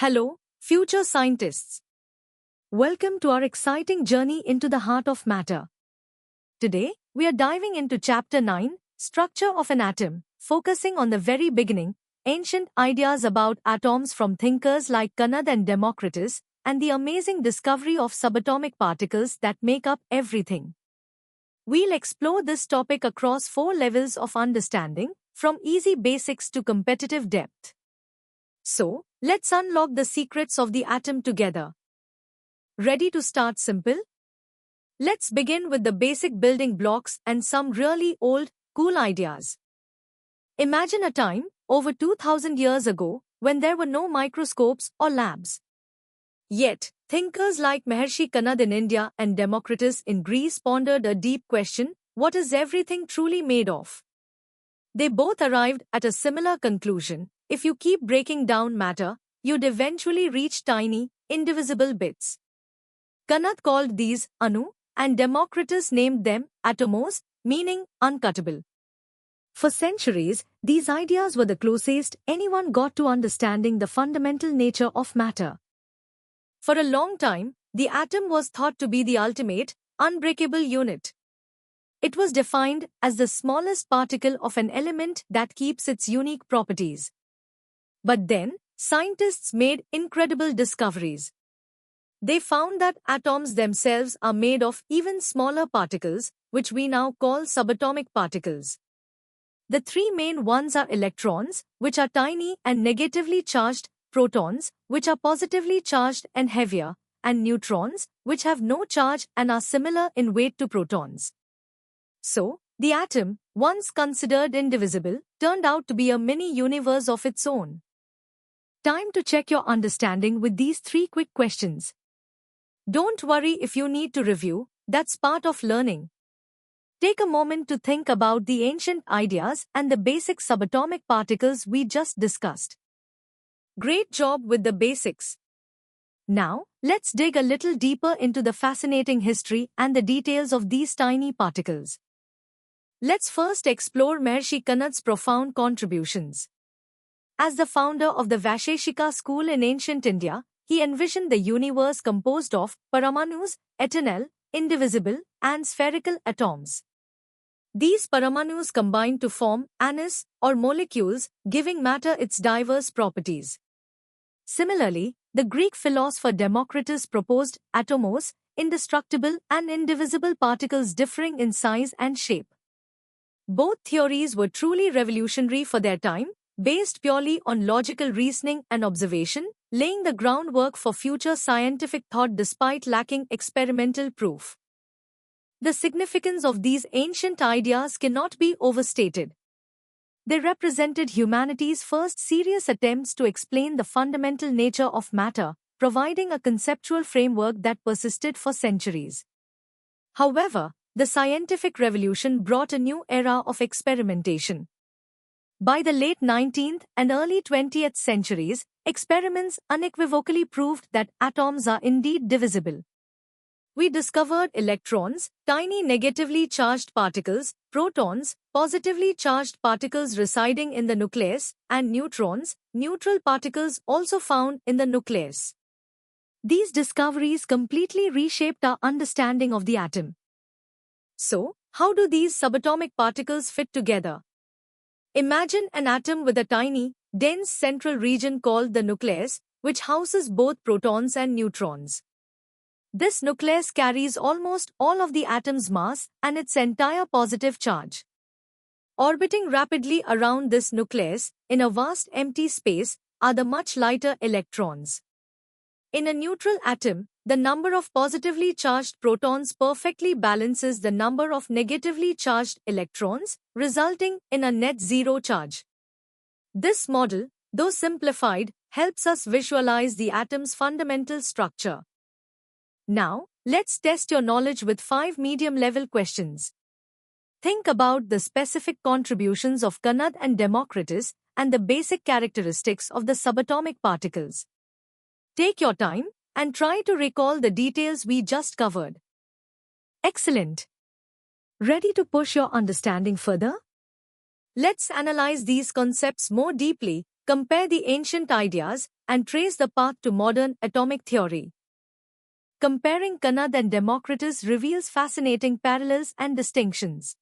Hello, future scientists. Welcome to our exciting journey into the heart of matter. Today, we are diving into Chapter 9, Structure of an Atom, focusing on the very beginning, ancient ideas about atoms from thinkers like Kanad and Democritus, and the amazing discovery of subatomic particles that make up everything. We'll explore this topic across 4 levels of understanding, from easy basics to competitive depth. So, let's unlock the secrets of the atom together. Ready to start simple? Let's begin with the basic building blocks and some really old, cool ideas. Imagine a time, over 2000 years ago, when there were no microscopes or labs. Yet, thinkers like Maharshi Kanad in India and Democritus in Greece pondered a deep question: what is everything truly made of? They both arrived at a similar conclusion: if you keep breaking down matter, you'd eventually reach tiny, indivisible bits. Kanad called these Anu, and Democritus named them atomos, meaning uncuttable. For centuries, these ideas were the closest anyone got to understanding the fundamental nature of matter. For a long time, the atom was thought to be the ultimate, unbreakable unit. It was defined as the smallest particle of an element that keeps its unique properties. But then, scientists made incredible discoveries. They found that atoms themselves are made of even smaller particles, which we now call subatomic particles. The 3 main ones are electrons, which are tiny and negatively charged, protons, which are positively charged and heavier, and neutrons, which have no charge and are similar in weight to protons. So, the atom, once considered indivisible, turned out to be a mini-universe of its own. Time to check your understanding with these 3 quick questions. Don't worry if you need to review, that's part of learning. Take a moment to think about the ancient ideas and the basic subatomic particles we just discussed. Great job with the basics. Now, let's dig a little deeper into the fascinating history and the details of these tiny particles. Let's first explore Maharshi Kanad's profound contributions. As the founder of the Vaisheshika school in ancient India, he envisioned the universe composed of paramanus, eternal, indivisible, and spherical atoms. These paramanus combine to form atoms or molecules, giving matter its diverse properties. Similarly, the Greek philosopher Democritus proposed atomos, indestructible and indivisible particles differing in size and shape. Both theories were truly revolutionary for their time, based purely on logical reasoning and observation, laying the groundwork for future scientific thought despite lacking experimental proof. The significance of these ancient ideas cannot be overstated. They represented humanity's first serious attempts to explain the fundamental nature of matter, providing a conceptual framework that persisted for centuries. However, the scientific revolution brought a new era of experimentation. By the late 19th and early 20th centuries, experiments unequivocally proved that atoms are indeed divisible. We discovered electrons, tiny negatively charged particles, protons, positively charged particles residing in the nucleus, and neutrons, neutral particles also found in the nucleus. These discoveries completely reshaped our understanding of the atom. So, how do these subatomic particles fit together? Imagine an atom with a tiny, dense central region called the nucleus, which houses both protons and neutrons. This nucleus carries almost all of the atom's mass and its entire positive charge. Orbiting rapidly around this nucleus, in a vast empty space, are the much lighter electrons. In a neutral atom, the number of positively charged protons perfectly balances the number of negatively charged electrons, resulting in a net zero charge. This model, though simplified, helps us visualize the atom's fundamental structure. Now, let's test your knowledge with 5 medium-level questions. Think about the specific contributions of Kanad and Democritus and the basic characteristics of the subatomic particles. Take your time and try to recall the details we just covered. Excellent! Ready to push your understanding further? Let's analyze these concepts more deeply, compare the ancient ideas, and trace the path to modern atomic theory. Comparing Kanad and Democritus reveals fascinating parallels and distinctions.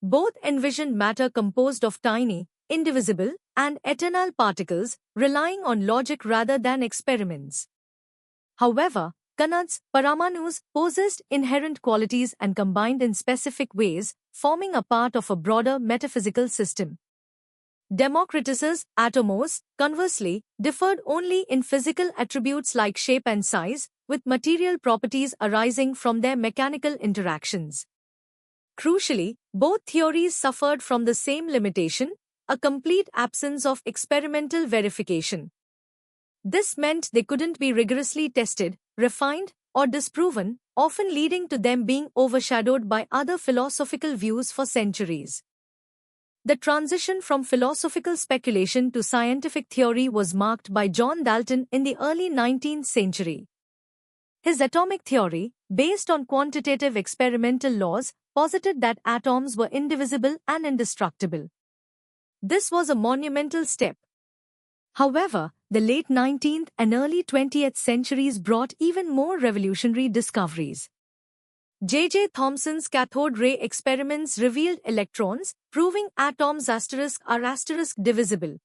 Both envisioned matter composed of tiny, indivisible, and eternal particles, relying on logic rather than experiments. However, Kanad's Paramanus possessed inherent qualities and combined in specific ways, forming a part of a broader metaphysical system. Democritus's atomos, conversely, differed only in physical attributes like shape and size, with material properties arising from their mechanical interactions. Crucially, both theories suffered from the same limitation, a complete absence of experimental verification. This meant they couldn't be rigorously tested, refined, or disproven, often leading to them being overshadowed by other philosophical views for centuries. The transition from philosophical speculation to scientific theory was marked by John Dalton in the early 19th century. His atomic theory, based on quantitative experimental laws, posited that atoms were indivisible and indestructible. This was a monumental step. However, the late 19th and early 20th centuries brought even more revolutionary discoveries. J. Thomson's cathode ray experiments revealed electrons, proving atoms are divisible.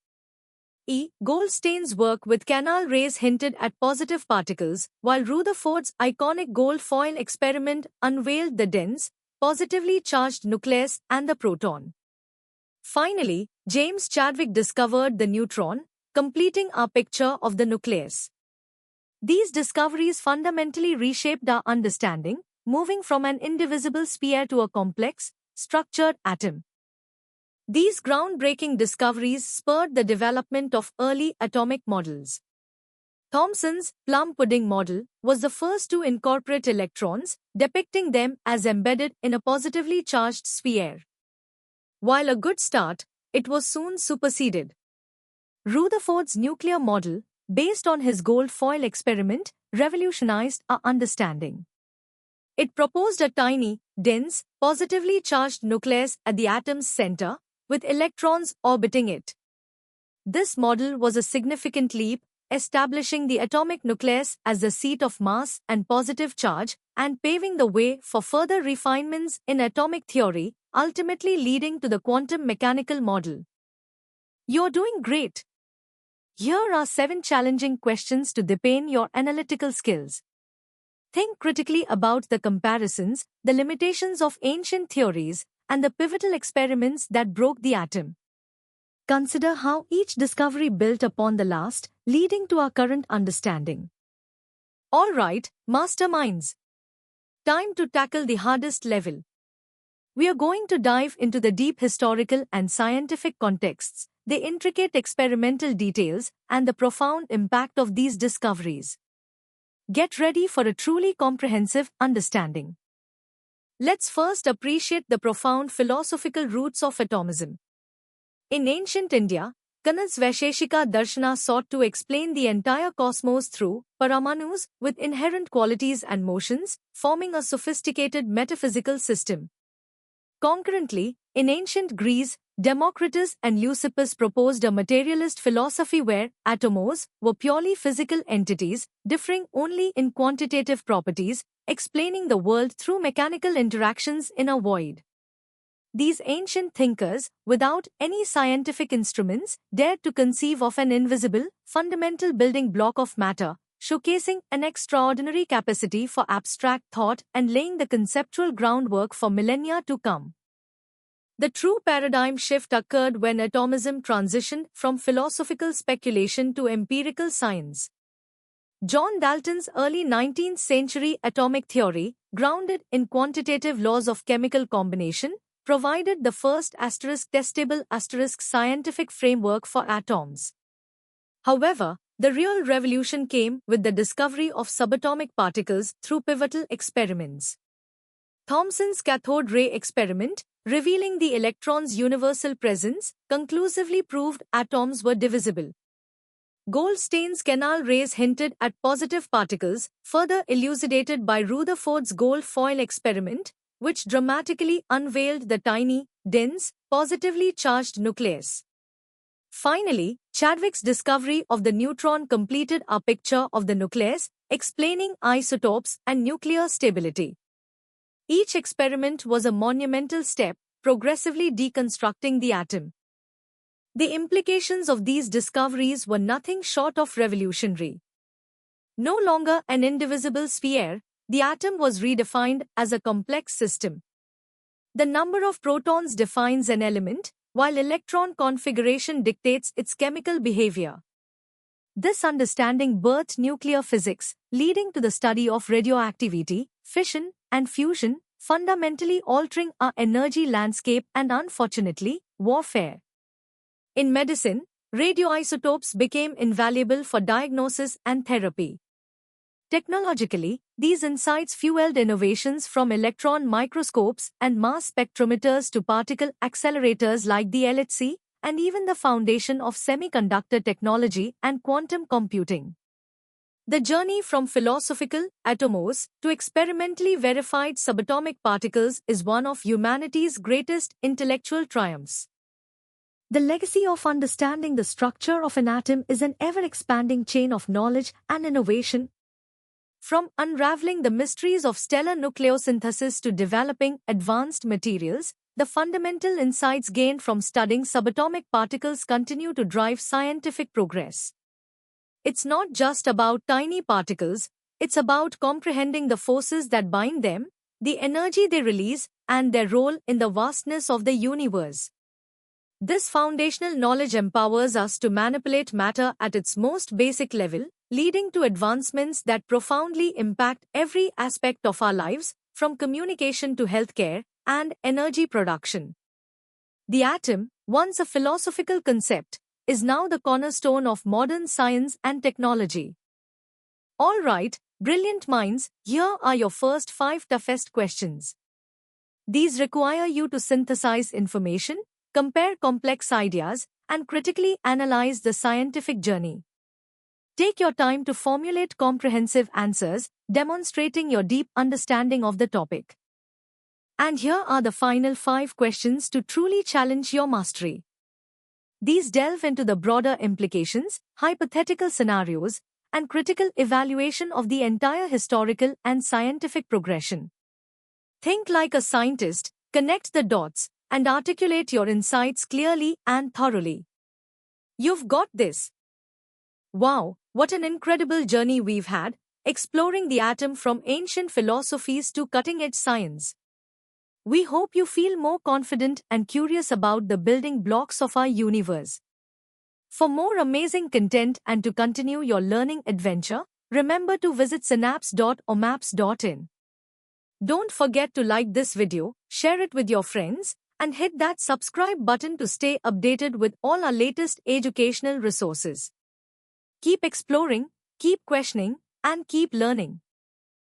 Goldstein's work with canal rays hinted at positive particles, while Rutherford's iconic gold foil experiment unveiled the dense, positively charged nucleus and the proton. Finally, James Chadwick discovered the neutron, completing our picture of the nucleus. These discoveries fundamentally reshaped our understanding, moving from an indivisible sphere to a complex, structured atom. These groundbreaking discoveries spurred the development of early atomic models. Thomson's plum pudding model was the first to incorporate electrons, depicting them as embedded in a positively charged sphere. While a good start, it was soon superseded. Rutherford's nuclear model, based on his gold foil experiment, revolutionized our understanding. It proposed a tiny, dense, positively charged nucleus at the atom's center, with electrons orbiting it. This model was a significant leap, establishing the atomic nucleus as the seat of mass and positive charge, and paving the way for further refinements in atomic theory, ultimately leading to the quantum mechanical model. You're doing great! Here are 7 challenging questions to deepen your analytical skills. Think critically about the comparisons, the limitations of ancient theories, and the pivotal experiments that broke the atom. Consider how each discovery built upon the last, leading to our current understanding. All right, masterminds. Time to tackle the hardest level. We are going to dive into the deep historical and scientific contexts, the intricate experimental details, and the profound impact of these discoveries. Get ready for a truly comprehensive understanding. Let's first appreciate the profound philosophical roots of atomism. In ancient India, Kanad's Vaisheshika Darshana sought to explain the entire cosmos through Paramanus with inherent qualities and motions, forming a sophisticated metaphysical system. Concurrently, in ancient Greece, Democritus and Leucippus proposed a materialist philosophy where atomos were purely physical entities, differing only in quantitative properties, explaining the world through mechanical interactions in a void. These ancient thinkers, without any scientific instruments, dared to conceive of an invisible, fundamental building block of matter, showcasing an extraordinary capacity for abstract thought and laying the conceptual groundwork for millennia to come. The true paradigm shift occurred when atomism transitioned from philosophical speculation to empirical science. John Dalton's early 19th century atomic theory, grounded in quantitative laws of chemical combination, provided the first testable scientific framework for atoms. However, the real revolution came with the discovery of subatomic particles through pivotal experiments. Thomson's cathode ray experiment, revealing the electron's universal presence, conclusively proved atoms were divisible. Goldstein's canal rays hinted at positive particles, further elucidated by Rutherford's gold foil experiment, which dramatically unveiled the tiny, dense, positively charged nucleus. Finally, Chadwick's discovery of the neutron completed our picture of the nucleus, explaining isotopes and nuclear stability. Each experiment was a monumental step, progressively deconstructing the atom. The implications of these discoveries were nothing short of revolutionary. No longer an indivisible sphere, the atom was redefined as a complex system. The number of protons defines an element, while electron configuration dictates its chemical behavior. This understanding birthed nuclear physics, leading to the study of radioactivity, fission, and fusion, fundamentally altering our energy landscape and, unfortunately, warfare. In medicine, radioisotopes became invaluable for diagnosis and therapy. Technologically, these insights fueled innovations from electron microscopes and mass spectrometers to particle accelerators like the LHC, and even the foundation of semiconductor technology and quantum computing. The journey from philosophical atomos to experimentally verified subatomic particles is one of humanity's greatest intellectual triumphs. The legacy of understanding the structure of an atom is an ever-expanding chain of knowledge and innovation. From unraveling the mysteries of stellar nucleosynthesis to developing advanced materials, the fundamental insights gained from studying subatomic particles continue to drive scientific progress. It's not just about tiny particles, it's about comprehending the forces that bind them, the energy they release, and their role in the vastness of the universe. This foundational knowledge empowers us to manipulate matter at its most basic level, leading to advancements that profoundly impact every aspect of our lives, from communication to healthcare and energy production. The atom, once a philosophical concept, is now the cornerstone of modern science and technology. All right, brilliant minds, here are your first 5 toughest questions. These require you to synthesize information, compare complex ideas, and critically analyze the scientific journey. Take your time to formulate comprehensive answers, demonstrating your deep understanding of the topic. And here are the final 5 questions to truly challenge your mastery. These delve into the broader implications, hypothetical scenarios, and critical evaluation of the entire historical and scientific progression. Think like a scientist, connect the dots, and articulate your insights clearly and thoroughly. You've got this. Wow, what an incredible journey we've had, exploring the atom from ancient philosophies to cutting-edge science. We hope you feel more confident and curious about the building blocks of our universe. For more amazing content and to continue your learning adventure, remember to visit synapse.omaps.in. Don't forget to like this video, share it with your friends, and hit that subscribe button to stay updated with all our latest educational resources. Keep exploring, keep questioning, and keep learning.